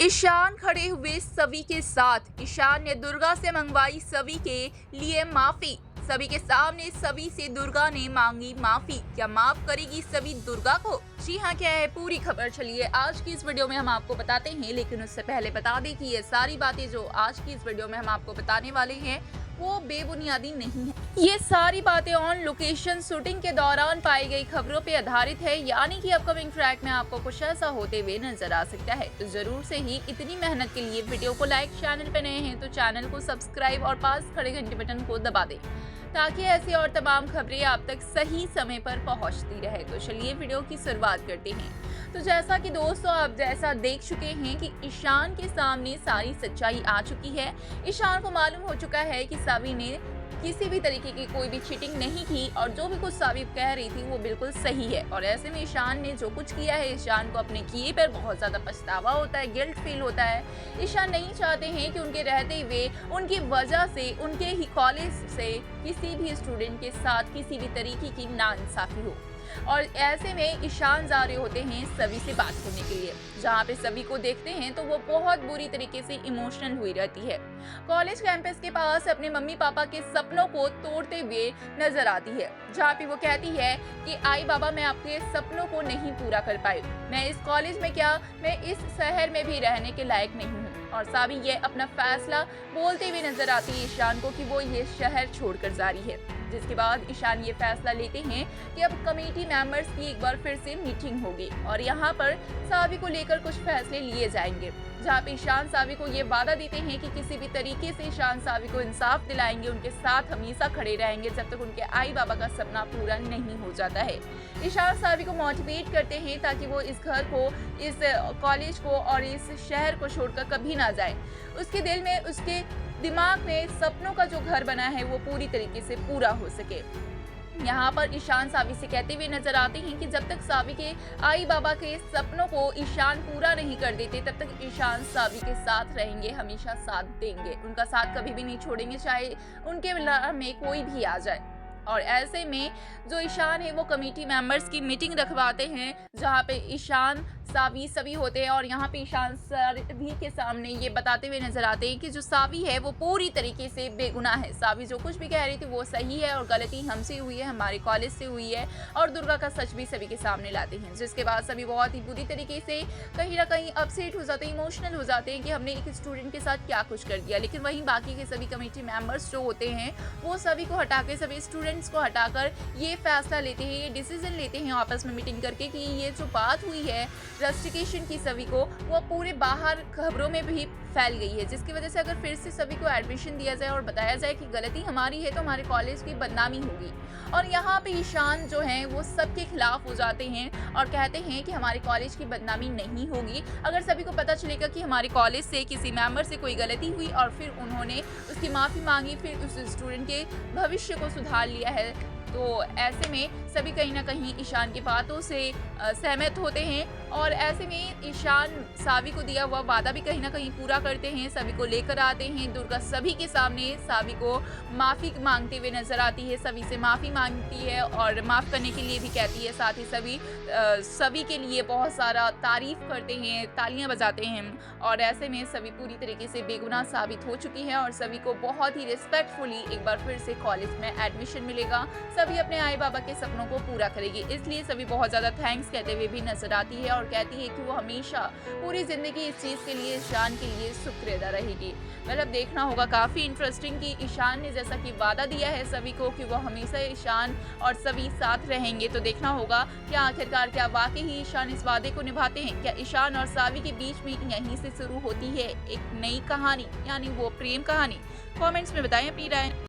ईशान खड़े हुए सभी के साथ। ईशान ने दुर्गा से मंगवाई सभी के लिए माफी। सभी के सामने सभी से दुर्गा ने मांगी माफी। क्या माफ करेगी सभी दुर्गा को? जी हाँ, क्या है पूरी खबर, चलिए आज की इस वीडियो में हम आपको बताते हैं। लेकिन उससे पहले बता दें कि ये सारी बातें जो आज की इस वीडियो में हम आपको बताने वाले हैं वो बेबुनियादी नहीं है। ये सारी बातें ऑन लोकेशन शूटिंग के दौरान पाई गई खबरों पे आधारित है, यानी कि अपकमिंग ट्रैक में आपको कुछ ऐसा होते हुए नजर आ सकता है। तो जरूर से ही इतनी मेहनत के लिए वीडियो को लाइक, चैनल पे नए हैं तो चैनल को सब्सक्राइब और पास खड़े घंटे बटन को दबा दें ताकि ऐसी और तमाम खबरें आप तक सही समय पर पहुंचती रहे। तो चलिए वीडियो की शुरुआत करते हैं। तो जैसा कि दोस्तों आप जैसा देख चुके हैं कि ईशान के सामने सारी सच्चाई आ चुकी है। ईशान को मालूम हो चुका है कि सावी ने किसी भी तरीके की कोई भी चीटिंग नहीं की और जो भी कुछ सावी कह रही थी वो बिल्कुल सही है। और ऐसे में ईशान ने जो कुछ किया है, ईशान को अपने किए पर बहुत ज़्यादा पछतावा होता है, गिल्ट फील होता है। ईशान नहीं चाहते हैं कि उनके रहते हुए उनकी वजह से उनके ही कॉलेज से किसी भी स्टूडेंट के साथ किसी भी तरीके की नाइंसाफी हो। और ऐसे में ईशान जा रहे होते हैं सभी से बात करने के लिए। जहाँ पे सभी को देखते हैं तो वो बहुत बुरी तरीके से इमोशनल हुई रहती है। कॉलेज कैंपस के पास अपने मम्मी पापा के सपनों को तोड़ते हुए नजर आती है, जहाँ पे वो कहती है कि आई बाबा, मैं आपके सपनों को नहीं पूरा कर पाई। मैं इस कॉलेज में क्या, मैं इस शहर में भी रहने के लायक नहीं हूँ। और सावी ये अपना फैसला बोलते हुए नजर आती है ईशान को कि वो ये शहर छोड़कर जा रही है। जिसके बाद ईशान ये फैसला लेते हैं कि अब कमेटी मेंबर्स की एक बार फिर से मीटिंग होगी और यहाँ पर सावी को लेकर कुछ फैसले लिए जाएंगे। जहाँ पे ईशान सावी को ये वादा देते हैं कि किसी भी तरीके से ईशान सावी को इंसाफ दिलाएंगे, उनके साथ हमेशा खड़े रहेंगे जब तक उनके आई बाबा का सपना पूरा नहीं हो जाता है। ईशान सावी को मोटिवेट करते हैं ताकि वो इस घर को, इस कॉलेज को और इस शहर को छोड़कर कभी ना जाए। उसके दिल में, उसके दिमाग में सपनों का जो घर बना है वो पूरी तरीके से पूरा हो सके। यहाँ पर ईशान सावी से कहते हुए नजर आते हैं कि जब तक सावी के आई बाबा के सपनों को ईशान पूरा नहीं कर देते तब तक ईशान सावी के साथ रहेंगे, हमेशा साथ देंगे, उनका साथ कभी भी नहीं छोड़ेंगे, चाहे उनके में कोई भी आ जाए। और ऐसे में जो ईशान है वो कमेटी मेंबर्स की मीटिंग रखवाते हैं, जहाँ पे ईशान सावी सभी होते हैं। और यहाँ पे ईशान सभी के सामने ये बताते हुए नजर आते हैं कि जो सावी है वो पूरी तरीके से बेगुनाह है। सावी जो कुछ भी कह रही थी वो सही है और गलती हमसे हुई है, हमारे कॉलेज से हुई है। और दुर्गा का सच भी सभी के सामने लाते हैं, जिसके बाद सभी बहुत ही बुरी तरीके से कहीं ना कहीं अपसेट हो जाते हैं, इमोशनल हो जाते हैं कि हमने एक स्टूडेंट के साथ क्या कुछ कर दिया। लेकिन वहीं बाकी के सभी कमेटी मेंबर्स जो होते हैं वो सभी को हटा के, सभी स्टूडेंट्स को हटाकर ये फैसला लेते हैं, ये डिसीजन लेते हैं आपस में मीटिंग करके कि ये जो बात हुई है रस्टिकेशन की सभी को, वो पूरे बाहर खबरों में भी फैल गई है। जिसकी वजह से अगर फिर से सभी को एडमिशन दिया जाए और बताया जाए कि गलती हमारी है तो हमारे कॉलेज की बदनामी होगी। और यहाँ पे ईशान जो हैं वो सबके खिलाफ हो जाते हैं और कहते हैं कि हमारे कॉलेज की बदनामी नहीं होगी अगर सभी को पता चलेगा कि हमारे कॉलेज से किसी मेंबर से कोई गलती हुई और फिर उन्होंने उसकी माफ़ी मांगी, फिर उस स्टूडेंट के भविष्य को सुधार लिया है। तो ऐसे में सभी कहीं ना कहीं ईशान की बातों से सहमत होते हैं और ऐसे में ईशान सावी को दिया हुआ वादा भी कहीं ना कहीं पूरा करते हैं, सभी को लेकर आते हैं। दुर्गा सभी के सामने सावी को माफ़ी मांगते हुए नजर आती है, सभी से माफ़ी मांगती है और माफ़ करने के लिए भी कहती है। साथ ही सभी के लिए बहुत सारा तारीफ करते हैं, तालियां बजाते हैं। और ऐसे में सभी पूरी तरीके से बेगुनाह साबित हो चुकी है और सभी को बहुत ही रिस्पेक्टफुली एक बार फिर से कॉलेज में एडमिशन मिलेगा। सभी अपने आई बाबा के सपनों को पूरा करेगी, इसलिए सभी बहुत ज़्यादा थैंक्स कहते हुए भी नजर आती है और कहती है कि वो हमेशा पूरी ज़िंदगी इस चीज़ के लिए, ईशान के लिए शुक्रिया रहेगी। मतलब देखना होगा, काफ़ी इंटरेस्टिंग कि ईशान ने जैसा कि वादा दिया है सभी को कि वो हमेशा ईशान और सभी साथ रहेंगे, तो देखना होगा कि आखिरकार क्या वाकई ही ईशान इस वादे को निभाते हैं। क्या ईशान और सावी के बीच में यहीं से शुरू होती है एक नई कहानी, यानी वो प्रेम कहानी? कमेंट्स में बताएं अपनी राय।